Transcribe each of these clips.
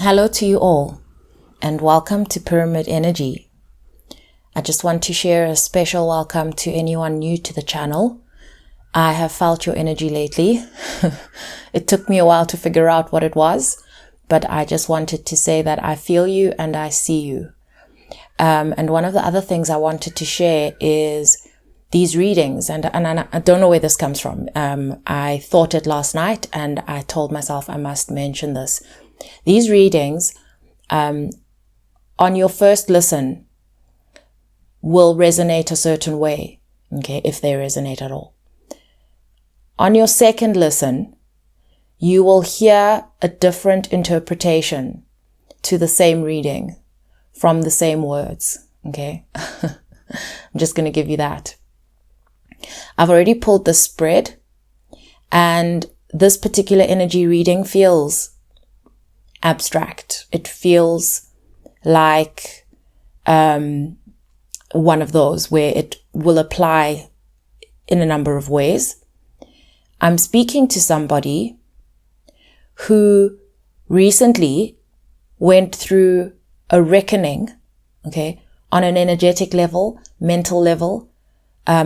Hello to you all, and welcome to Pyramid Energy. I just want to share a special welcome to anyone new to the channel. I have felt your energy lately. It took me a while to figure out what it was, but I just wanted to say that I feel you and I see you. And one of the other things I wanted to share is these readings, and I don't know where this comes from. I thought it last night and I told myself I must mention this. These readings, on your first listen, will resonate a certain way, okay, if they resonate at all. On your second listen, you will hear a different interpretation to the same reading from the same words, okay? I'm just going to give you that. I've already pulled the spread, and this particular energy reading feels abstract. It feels like one of those where it will apply in a number of ways. I'm speaking to somebody who recently went through a reckoning, okay, on an energetic level, mental level,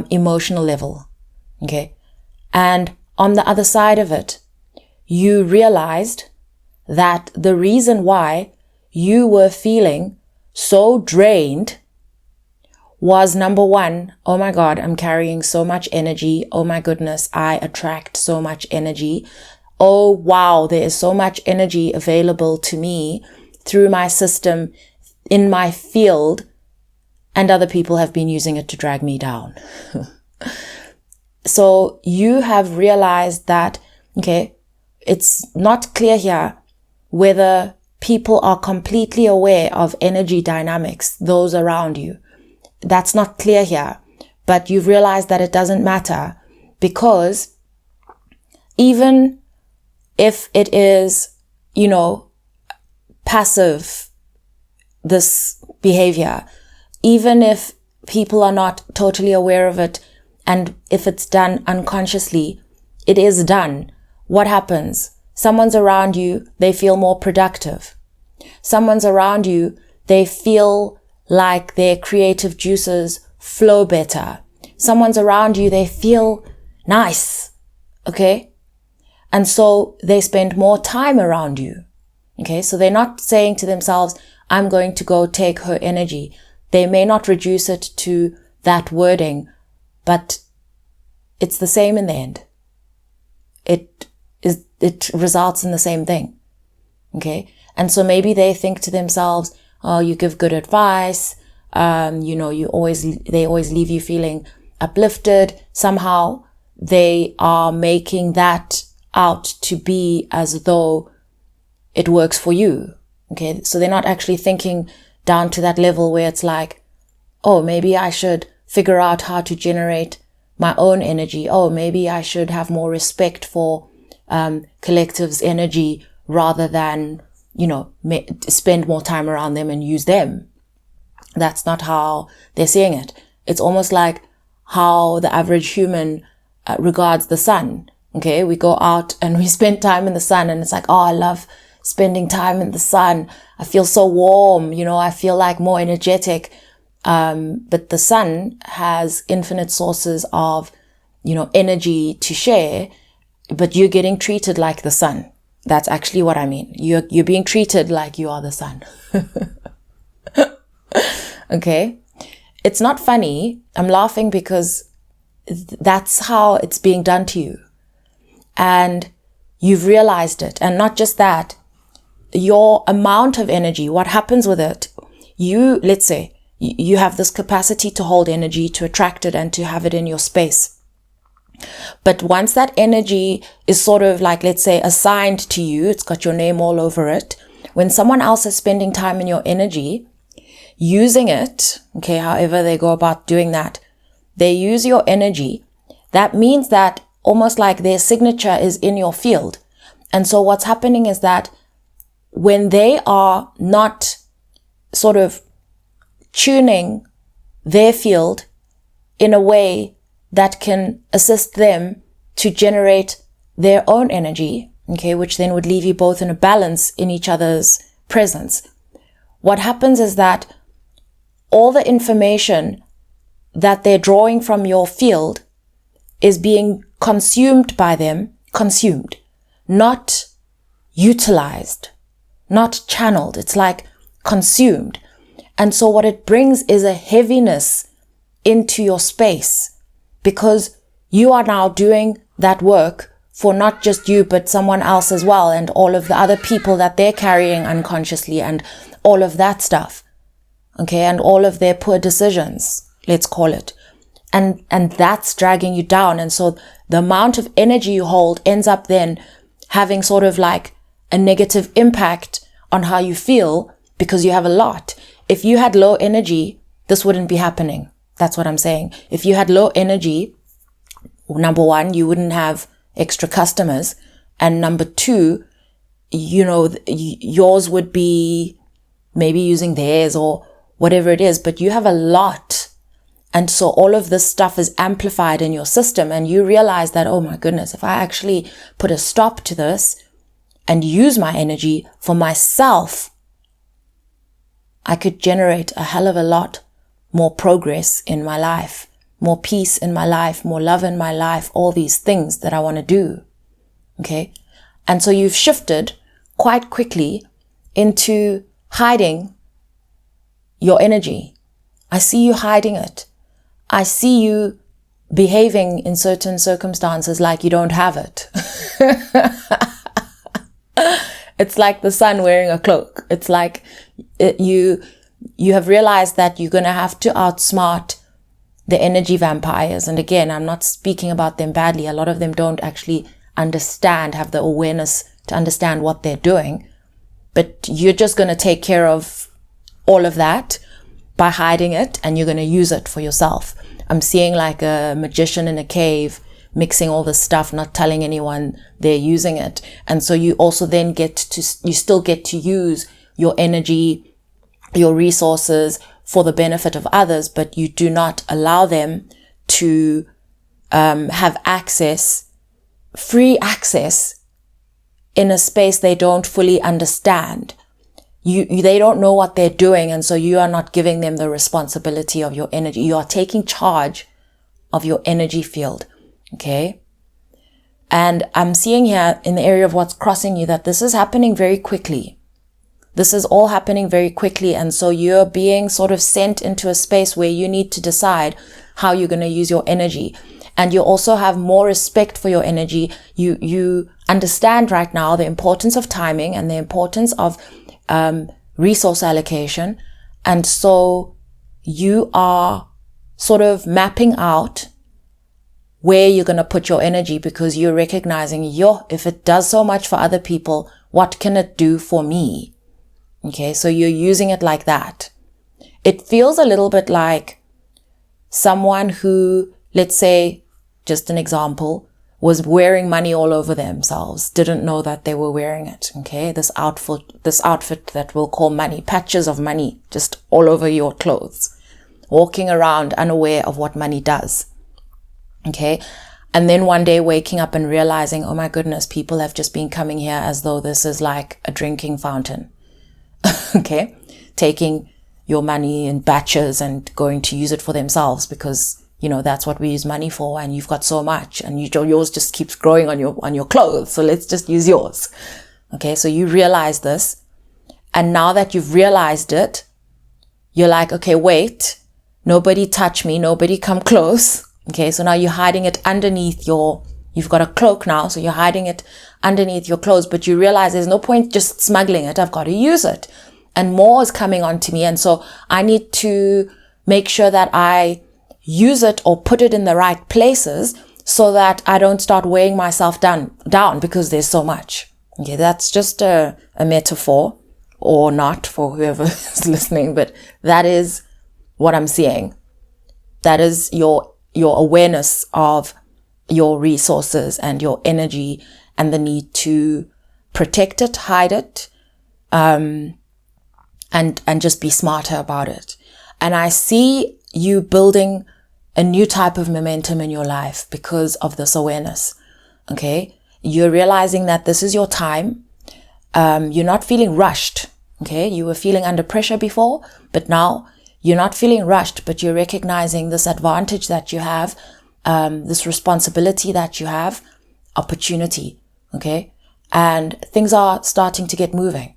emotional level, okay? And on the other side of it, you realized that the reason why you were feeling so drained was, number one, oh my God, I'm carrying so much energy. Oh my goodness, I attract so much energy. Oh wow, there is so much energy available to me through my system, in my field, and other people have been using it to drag me down. So you have realized that, okay, it's not clear here whether people are completely aware of energy dynamics, those around you. That's not clear here, but you've realized that it doesn't matter, because even if it is, passive, this behavior, even if people are not totally aware of it, and if it's done unconsciously, it is done. What happens? Someone's around you, they feel more productive. Someone's around you, they feel like their creative juices flow better. Someone's around you, they feel nice, okay? And so they spend more time around you, okay? So they're not saying to themselves, I'm going to go take her energy. They may not reduce it to that wording, but it's the same in the end. It results in the same thing. Okay. And so maybe they think to themselves, oh, you give good advice. They always leave you feeling uplifted. Somehow they are making that out to be as though it works for you. Okay. So they're not actually thinking down to that level where it's like, oh, maybe I should figure out how to generate my own energy. Oh, maybe I should have more respect for collective's energy rather than, spend more time around them and use them. That's not how they're seeing it. It's almost like how the average human regards the sun. Okay, we go out and we spend time in the sun, and it's like, oh, I love spending time in the sun. I feel so warm, I feel like more energetic. But the sun has infinite sources of, energy to share, but you're getting treated like the sun. That's actually what I mean. You're being treated like you are the sun. Okay. It's not funny. I'm laughing because that's how it's being done to you. And you've realized it. And not just that, your amount of energy, what happens with it, let's say, you have this capacity to hold energy, to attract it, and to have it in your space. But once that energy is sort of like, let's say, assigned to you, it's got your name all over it. When someone else is spending time in your energy, using it, okay, however they go about doing that, they use your energy. That means that almost like their signature is in your field. And so what's happening is that when they are not sort of tuning their field in a way that can assist them to generate their own energy, okay, which then would leave you both in a balance in each other's presence, what happens is that all the information that they're drawing from your field is being consumed by them, not utilized, not channeled. It's like consumed. And so what it brings is a heaviness into your space, because you are now doing that work for not just you, but someone else as well, and all of the other people that they're carrying unconsciously, and all of that stuff. Okay, and all of their poor decisions, let's call it. And that's dragging you down. And so the amount of energy you hold ends up then having sort of like a negative impact on how you feel, because you have a lot. If you had low energy, this wouldn't be happening. That's what I'm saying. If you had low energy, number one, you wouldn't have extra customers. And number two, yours would be maybe using theirs or whatever it is, but you have a lot. And so all of this stuff is amplified in your system, and you realize that, oh my goodness, if I actually put a stop to this and use my energy for myself, I could generate a hell of a lot more progress in my life, more peace in my life, more love in my life, all these things that I want to do. Okay. And so you've shifted quite quickly into hiding your energy. I see you hiding it. I see you behaving in certain circumstances like you don't have it. It's like the sun wearing a cloak. It's like you have realized that you're going to have to outsmart the energy vampires. And again, I'm not speaking about them badly. A lot of them don't actually understand, have the awareness to understand what they're doing. But you're just going to take care of all of that by hiding it, and you're going to use it for yourself. I'm seeing like a magician in a cave mixing all this stuff, not telling anyone they're using it. And so you also then you still get to use your energy, your resources for the benefit of others, but you do not allow them to have free access in a space they don't fully understand. They don't know what they're doing, and so you are not giving them the responsibility of your energy. You are taking charge of your energy field, okay? And I'm seeing here in the area of what's crossing you that this is happening very quickly. This is all happening very quickly, and so you're being sort of sent into a space where you need to decide how you're going to use your energy. And you also have more respect for your energy. You understand right now the importance of timing and the importance of resource allocation. And so you are sort of mapping out where you're going to put your energy, because you're recognizing, if it does so much for other people, what can it do for me? Okay, so you're using it like that. It feels a little bit like someone who, let's say, just an example, was wearing money all over themselves, didn't know that they were wearing it. Okay, this outfit that we'll call money, patches of money just all over your clothes, walking around unaware of what money does. Okay, and then one day waking up and realizing, oh my goodness, people have just been coming here as though this is like a drinking fountain. Okay, taking your money in batches and going to use it for themselves, because that's what we use money for, and you've got so much, and yours just keeps growing on your clothes, so let's just use yours. Okay, so you realize this, and now that you've realized it, you're like, okay, wait, nobody touch me, nobody come close. Okay, so now you're hiding it underneath you've got a cloak now, so you're hiding it underneath your clothes, but you realize there's no point just smuggling it. I've got to use it, and more is coming onto me, and so I need to make sure that I use it or put it in the right places so that I don't start weighing myself down because there's so much. Okay, that's just a metaphor, or not, for whoever is listening, but that is what I'm seeing. That is your awareness of your resources and your energy, and the need to protect it, hide it, and just be smarter about it. And I see you building a new type of momentum in your life because of this awareness. Okay, you're realizing that this is your time. You're not feeling rushed. Okay, you were feeling under pressure before, but now you're not feeling rushed, but you're recognizing this advantage that you have, this responsibility that you have, opportunity. Okay, and things are starting to get moving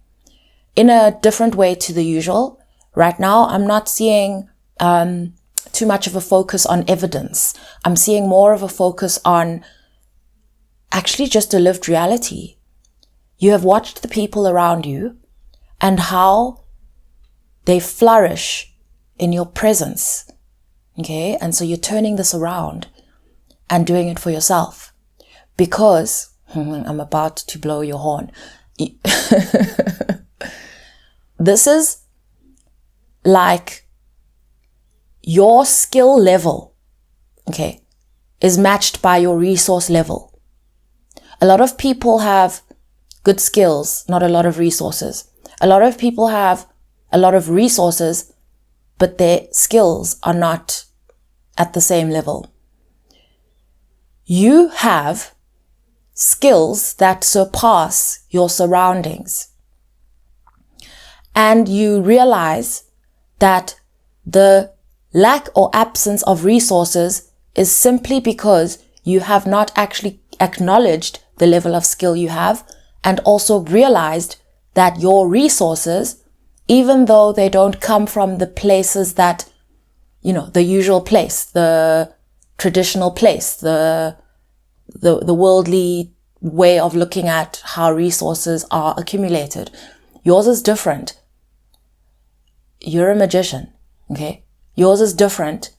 in a different way to the usual. Right now, I'm not seeing too much of a focus on evidence. I'm seeing more of a focus on actually just a lived reality. You have watched the people around you and how they flourish in your presence. Okay, and so you're turning this around and doing it for yourself, because I'm about to blow your horn. This is like your skill level, okay, is matched by your resource level. A lot of people have good skills, not a lot of resources. A lot of people have a lot of resources, but their skills are not at the same level. You have skills that surpass your surroundings. And you realize that the lack or absence of resources is simply because you have not actually acknowledged the level of skill you have, and also realized that your resources, even though they don't come from the places that, the usual place, the traditional place, the worldly way of looking at how resources are accumulated. Yours is different. You're a magician, okay? Yours is different,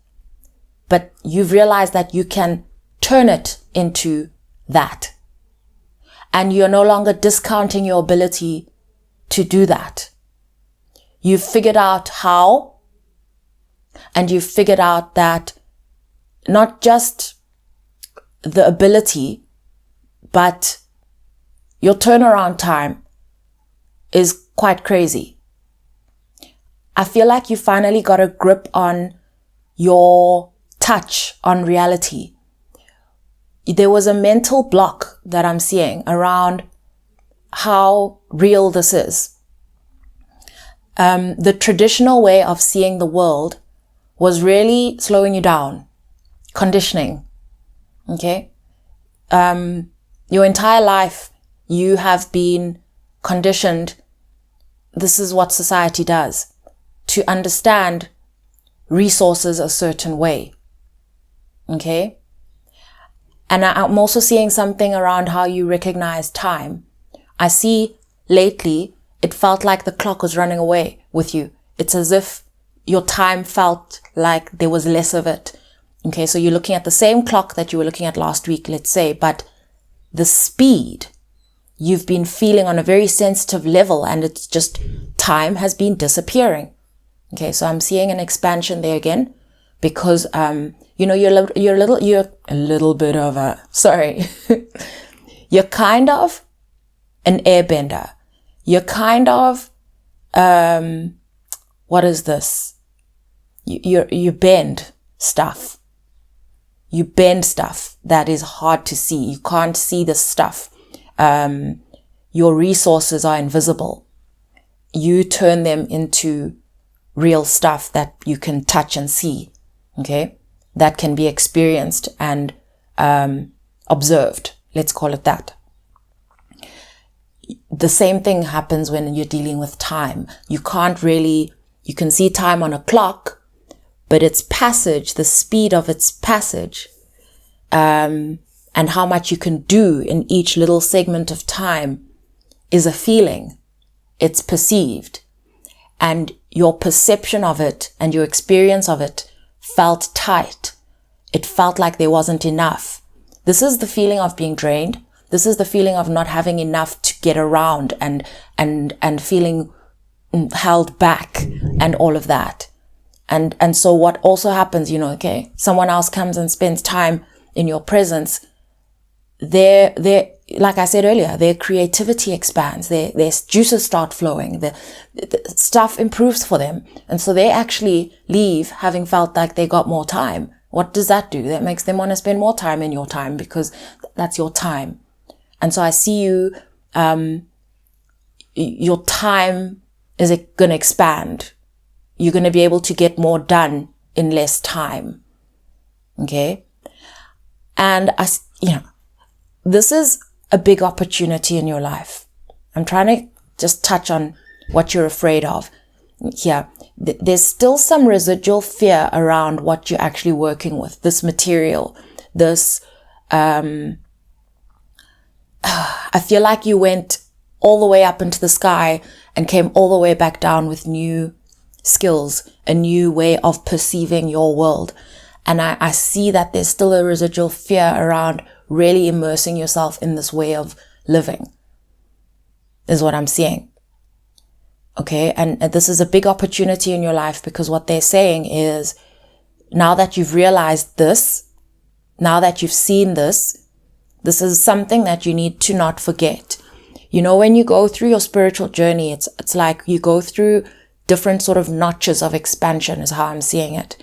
but you've realized that you can turn it into that. And you're no longer discounting your ability to do that. You've figured out how, and you've figured out that not just the ability, but your turnaround time is quite crazy. I feel like you finally got a grip on your touch on reality. There was a mental block that I'm seeing around how real this is. The traditional way of seeing the world was really slowing you down, conditioning. Okay? Your entire life, you have been conditioned. This is what society does, to understand resources a certain way. Okay? And I'm also seeing something around how you recognize time. I see lately, it felt like the clock was running away with you. It's as if your time felt like there was less of it. Okay, so you're looking at the same clock that you were looking at last week, let's say, but the speed you've been feeling on a very sensitive level, and it's just time has been disappearing. Okay, so I'm seeing an expansion there again, because you're a little bit of a, you're kind of an airbender. You're kind of what is this? You bend stuff. You bend stuff that is hard to see. You can't see the stuff. Your resources are invisible. You turn them into real stuff that you can touch and see, okay? That can be experienced and observed. Let's call it that. The same thing happens when you're dealing with time. You can see time on a clock, but its passage, the speed of its passage, and how much you can do in each little segment of time is a feeling. It's perceived. And your perception of it and your experience of it felt tight. It felt like there wasn't enough. This is the feeling of being drained. This is the feeling of not having enough to get around and feeling held back and all of that. And so what also happens, okay, someone else comes and spends time in your presence. Their like I said earlier, their creativity expands, their juices start flowing, the stuff improves for them. And so they actually leave having felt like they got more time. What does that do? That makes them want to spend more time in your time, because that's your time. And so I see you, your time is it going to expand. You're going to be able to get more done in less time. Okay. And this is a big opportunity in your life. I'm trying to just touch on what you're afraid of here. There's still some residual fear around what you're actually working with, this material, this, I feel like you went all the way up into the sky and came all the way back down with new skills, a new way of perceiving your world. And I see that there's still a residual fear around really immersing yourself in this way of living, is what I'm seeing. Okay. And this is a big opportunity in your life, because what they're saying is, now that you've realized this, now that you've seen this, this is something that you need to not forget. You know, when you go through your spiritual journey, it's like you go through different sort of notches of expansion, is how I'm seeing it.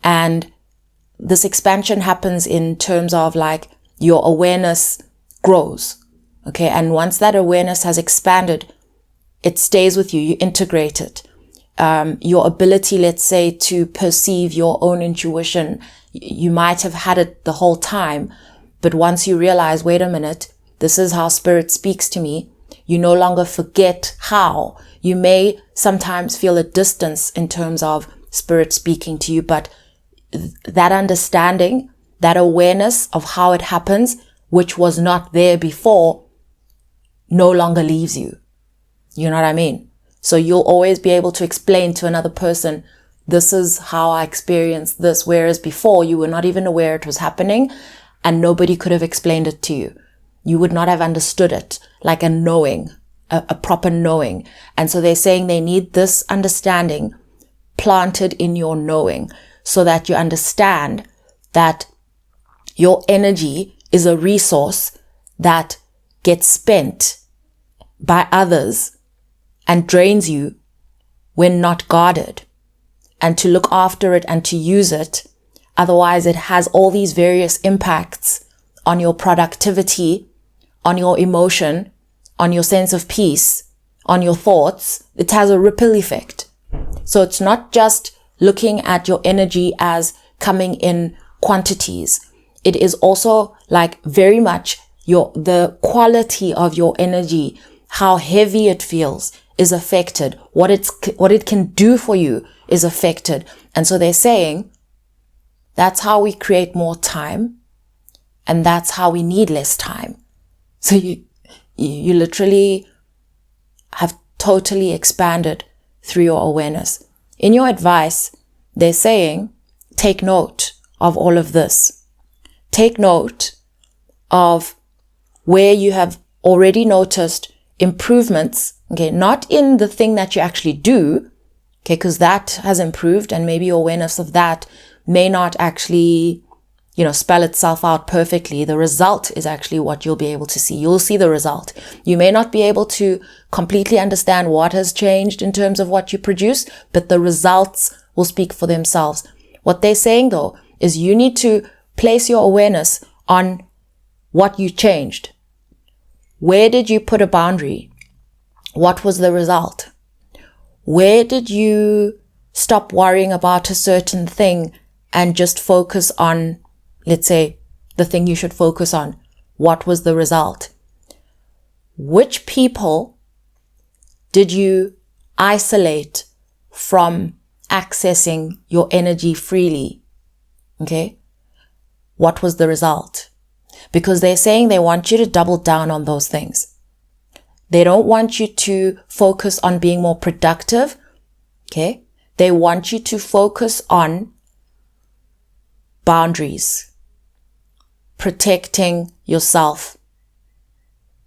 And this expansion happens in terms of like your awareness grows. Okay. And once that awareness has expanded, it stays with you. You integrate it. Your ability, let's say, to perceive your own intuition, you might have had it the whole time, but once you realize, wait a minute, this is how spirit speaks to me, you no longer forget how. You may sometimes feel a distance in terms of spirit speaking to you, but that understanding, that awareness of how it happens, which was not there before, no longer leaves you. You know what I mean? So you'll always be able to explain to another person, this is how I experienced this, whereas before you were not even aware it was happening and nobody could have explained it to you. You would not have understood it like a knowing, a proper knowing. And so they're saying they need this understanding planted in your knowing, so that you understand that your energy is a resource that gets spent by others and drains you when not guarded, and to look after it and to use it. Otherwise, it has all these various impacts on your productivity, on your emotion, on your sense of peace, on your thoughts. It has a ripple effect. So it's not just looking at your energy as coming in quantities. It is also like very much the quality of your energy, how heavy it feels is affected. What it can do for you is affected. And so they're saying that's how we create more time, and that's how we need less time. So you literally have totally expanded through your awareness. In your advice, they're saying, take note of all of this. Take note of where you have already noticed improvements. Okay. Not in the thing that you actually do. Okay. Cause that has improved, and maybe your awareness of that may not actually, spell itself out perfectly. The result is actually what you'll be able to see. You'll see the result. You may not be able to completely understand what has changed in terms of what you produce, but the results will speak for themselves. What they're saying though is you need to place your awareness on what you changed. Where did you put a boundary? What was the result? Where did you stop worrying about a certain thing and just focus on, let's say, the thing you should focus on? What was the result? Which people did you isolate from accessing your energy freely? Okay. What was the result? Because they're saying they want you to double down on those things. They don't want you to focus on being more productive. Okay. They want you to focus on boundaries, protecting yourself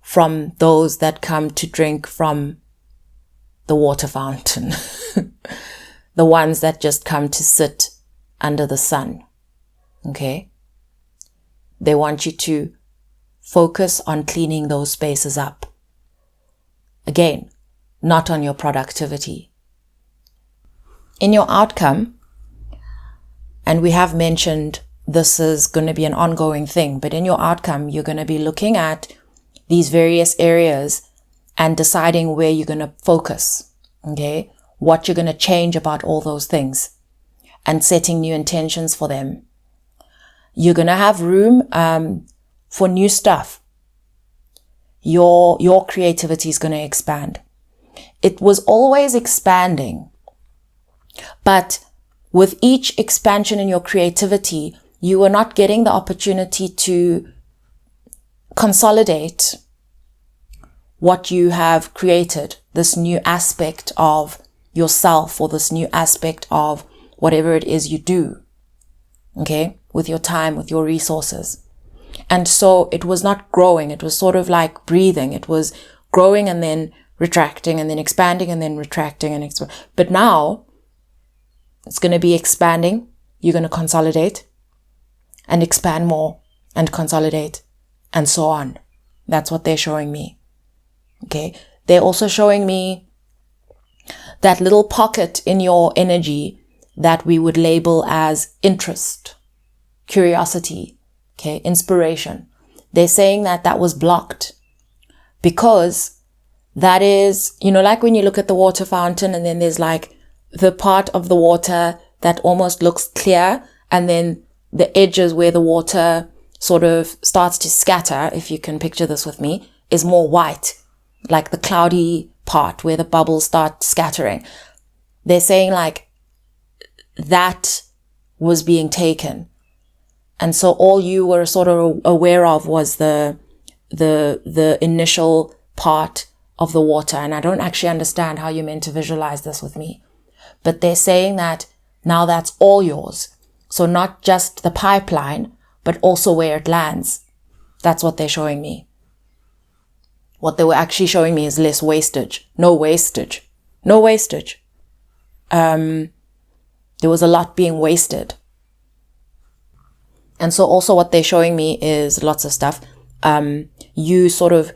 from those that come to drink from the water fountain, the ones that just come to sit under the sun. Okay. They want you to focus on cleaning those spaces up. Again, not on your productivity. In your outcome, and we have mentioned this is going to be an ongoing thing, but in your outcome, you're going to be looking at these various areas and deciding where you're going to focus. Okay. What you're going to change about all those things and setting new intentions for them. You're going to have room, for new stuff. Your creativity is going to expand. It was always expanding, but with each expansion in your creativity, you were not getting the opportunity to consolidate what you have created, this new aspect of yourself, or this new aspect of whatever it is you do, okay, with your time, with your resources. And so it was not growing. It was sort of like breathing. It was growing and then retracting and then expanding and then retracting and but now it's going to be expanding. You're going to consolidate and expand more and consolidate and so on. That's what they're showing me. Okay. They're also showing me that little pocket in your energy that we would label as interest, curiosity, okay, inspiration. They're saying that that was blocked because that is, like when you look at the water fountain and then there's like the part of the water that almost looks clear, and then the edges where the water sort of starts to scatter, if you can picture this with me, is more white, like the cloudy part where the bubbles start scattering. They're saying like that was being taken. And so all you were sort of aware of was the initial part of the water. And I don't actually understand how you're meant to visualize this with me. But they're saying that now that's all yours. So not just the pipeline, but also where it lands. That's what they're showing me. What they were actually showing me is less wastage. No wastage. No wastage. There was a lot being wasted. And so also what they're showing me is lots of stuff. You sort of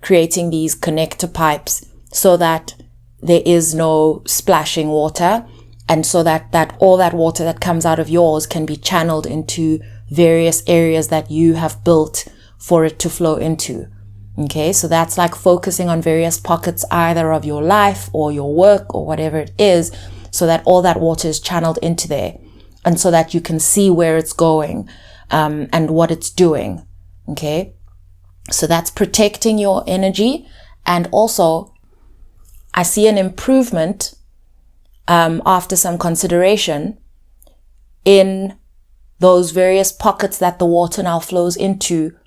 creating these connector pipes so that there is no splashing water, and so that all that water that comes out of yours can be channeled into various areas that you have built for it to flow into. Okay, so that's like focusing on various pockets either of your life or your work or whatever it is, so that all that water is channeled into there, and so that you can see where it's going and what it's doing. Okay, so that's protecting your energy. And also I see an improvement after some consideration in those various pockets that the water now flows into,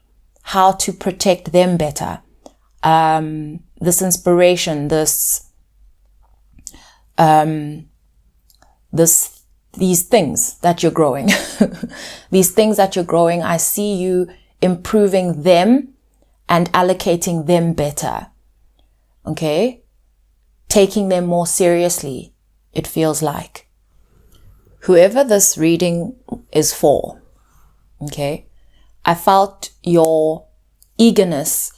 how to protect them better. This inspiration, these things that you're growing, these things that you're growing, I see you improving them and allocating them better. Okay? Taking them more seriously, it feels like. Whoever this reading is for, okay? I felt your eagerness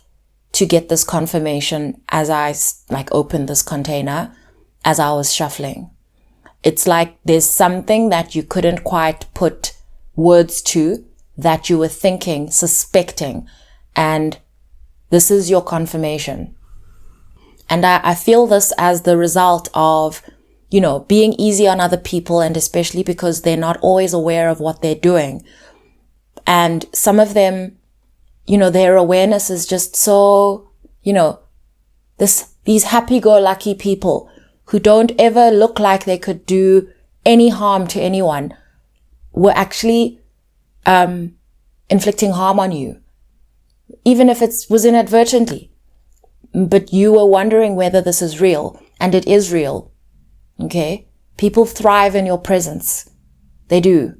to get this confirmation as I opened this container, as I was shuffling. It's like there's something that you couldn't quite put words to, that you were thinking, suspecting, and this is your confirmation. And I feel this as the result of, being easy on other people, and especially because they're not always aware of what they're doing. And some of them, their awareness is just so, these happy-go-lucky people who don't ever look like they could do any harm to anyone were actually inflicting harm on you, even if it was inadvertently. But you were wondering whether this is real, and it is real. Okay? People thrive in your presence. They do.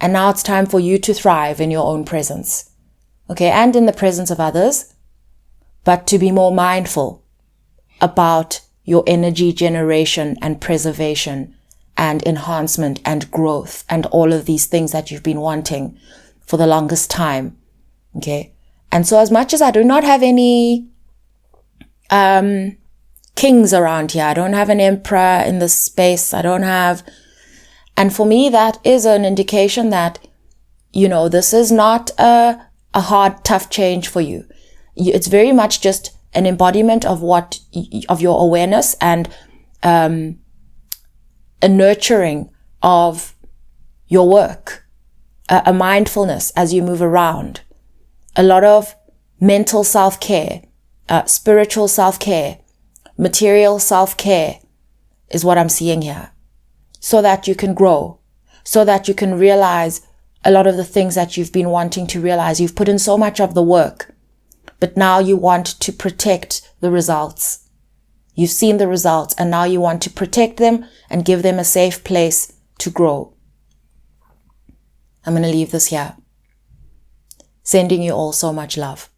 And now it's time for you to thrive in your own presence. Okay? And in the presence of others, but to be more mindful about your energy generation and preservation and enhancement and growth and all of these things that you've been wanting for the longest time. Okay? And so as much as I do not have any kings around here, I don't have an emperor in this space, and for me that is an indication that, this is not a hard, tough change for you. It's very much just an embodiment of your awareness and a nurturing of your work, a mindfulness as you move around, a lot of mental self-care, spiritual self-care, material self-care is what I'm seeing here, so that you can grow, so that you can realize a lot of the things that you've been wanting to realize. You've put in so much of the work, but now you want to protect the results. You've seen the results, and now you want to protect them and give them a safe place to grow. I'm going to leave this here. Sending you all so much love.